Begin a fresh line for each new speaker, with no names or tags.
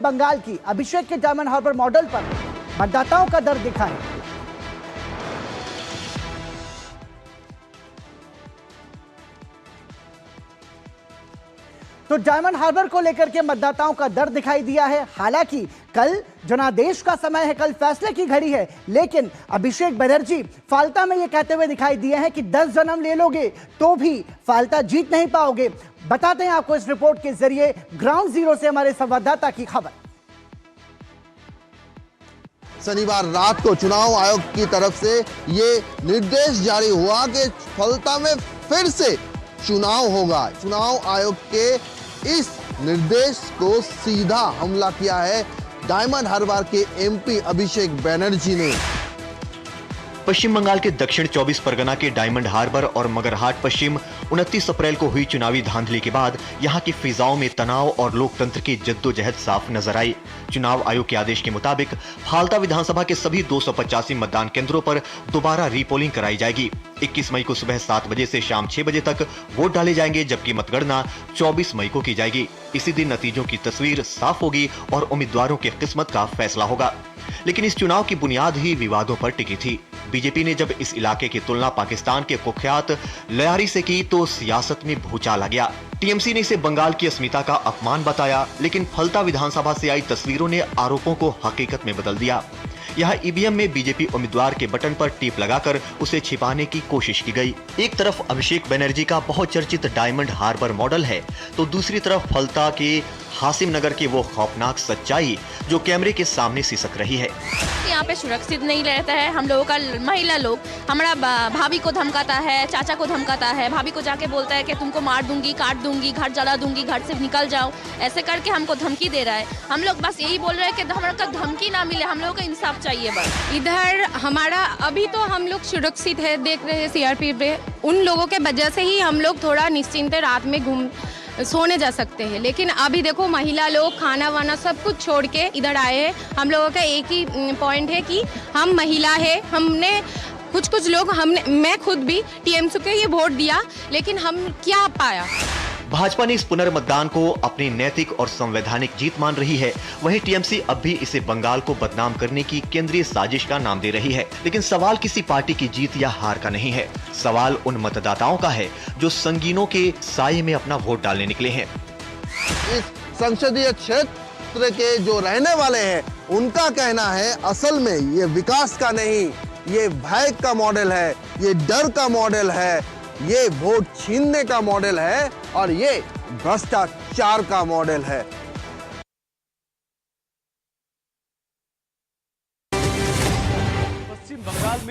बंगाल की अभिषेक के diamond harbour model पर मतदाताओं का दर्द दिखा है। तो डायमंड हार्बर को लेकर के मतदाताओं का दर्द दिखाई दिया है। हालांकि कल जनादेश का समय है, कल फैसले की घड़ी है, लेकिन अभिषेक बनर्जी फाल्ता में यह कहते हुए दिखाई दिए हैं कि 10 जन्म ले लोगे तो भी फाल्ता जीत नहीं पाओगे। बताते हैं आपको इस रिपोर्ट के जरिए ग्राउंड जीरो से हमारे संवाददाता की खबर।
शनिवार रात को चुनाव आयोग की तरफ से ये निर्देश जारी हुआ कि फलता में फिर से चुनाव होगा। चुनाव आयोग के इस निर्देश को सीधा हमला किया है डायमंड हार्बर के एमपी अभिषेक बनर्जी ने।
पश्चिम बंगाल के दक्षिण 24 परगना के डायमंड हार्बर और मगरहाट पश्चिम 29 अप्रैल को हुई चुनावी धांधली के बाद यहां की फिजाओं में तनाव और लोकतंत्र की जद्दोजहद साफ नजर आई। चुनाव आयोग के आदेश के मुताबिक फाल्ता विधानसभा के सभी 285 मतदान केंद्रों पर दोबारा रीपोलिंग कराई जाएगी। 21 मई को सुबह 7 बजे से शाम 6 बजे तक वोट डाले जाएंगे, जबकि मतगणना 24 मई को की जाएगी। इसी दिन नतीजों की तस्वीर साफ होगी और उम्मीदवारों की किस्मत का फैसला होगा। लेकिन इस चुनाव की बुनियाद ही विवादों पर टिकी थी। बीजेपी ने जब इस इलाके की तुलना पाकिस्तान के कुख्यात लयारी से की तो सियासत में भूचाल आ गया। टीएमसी ने इसे बंगाल की अस्मिता का अपमान बताया, लेकिन फलता विधानसभा से आई तस्वीरों ने आरोपों को हकीकत में बदल दिया। यहाँ ईवीएम में बीजेपी उम्मीदवार के बटन पर टीप लगाकर उसे छिपाने की कोशिश की गई। एक तरफ अभिषेक बनर्जी का बहुचर्चित डायमंड हार्बर मॉडल है, तो दूसरी तरफ फलता के हासिम नगर की वो खौफनाक सच्चाई जो कैमरे के सामने सिसक रही है।
यहाँ पे सुरक्षित नहीं रहता है। हम लोगों का महिला लोग हमारा भाभी को धमकाता है, चाचा को धमकाता है, भाभी को जाके बोलता है कि तुमको मार दूंगी, काट दूंगी, घर जला दूंगी, घर से निकल जाओ, ऐसे करके हमको धमकी दे रहा है। हम लोग बस यही बोल रहे हैं कि हमारा का धमकी ना मिले, हम लोगों को इंसाफ चाहिए बस।
इधर हमारा अभी तो हम लोग सुरक्षित है, देख रहे हैं सीआरपी पे, उन लोगों के वजह से ही हम लोग थोड़ा निश्चिंत रात में सोने जा सकते हैं। लेकिन अभी देखो महिला लोग खाना वाना सब कुछ छोड़ के इधर आए हैं। हम लोगों का एक ही पॉइंट है कि हम महिला है। हमने कुछ लोग मैं खुद भी टीएमसी को ये वोट दिया, लेकिन हम क्या पाया।
भाजपा ने इस पुनर्मतदान को अपनी नैतिक और संवैधानिक जीत मान रही है। वहीं टीएमसी अब भी इसे बंगाल को बदनाम करने की केंद्रीय साजिश का नाम दे रही है। लेकिन सवाल किसी पार्टी की जीत या हार का नहीं है, सवाल उन मतदाताओं का है जो संगीनों के साये में अपना वोट डालने निकले हैं।
इस संसदीय क्षेत्र के जो रहने वाले हैं उनका कहना है असल में ये विकास का नहीं, ये भय का मॉडल है, ये डर का मॉडल है, ये वोट छीनने का मॉडल है और ये भ्रष्टाचार का मॉडल है।
पश्चिम बंगाल में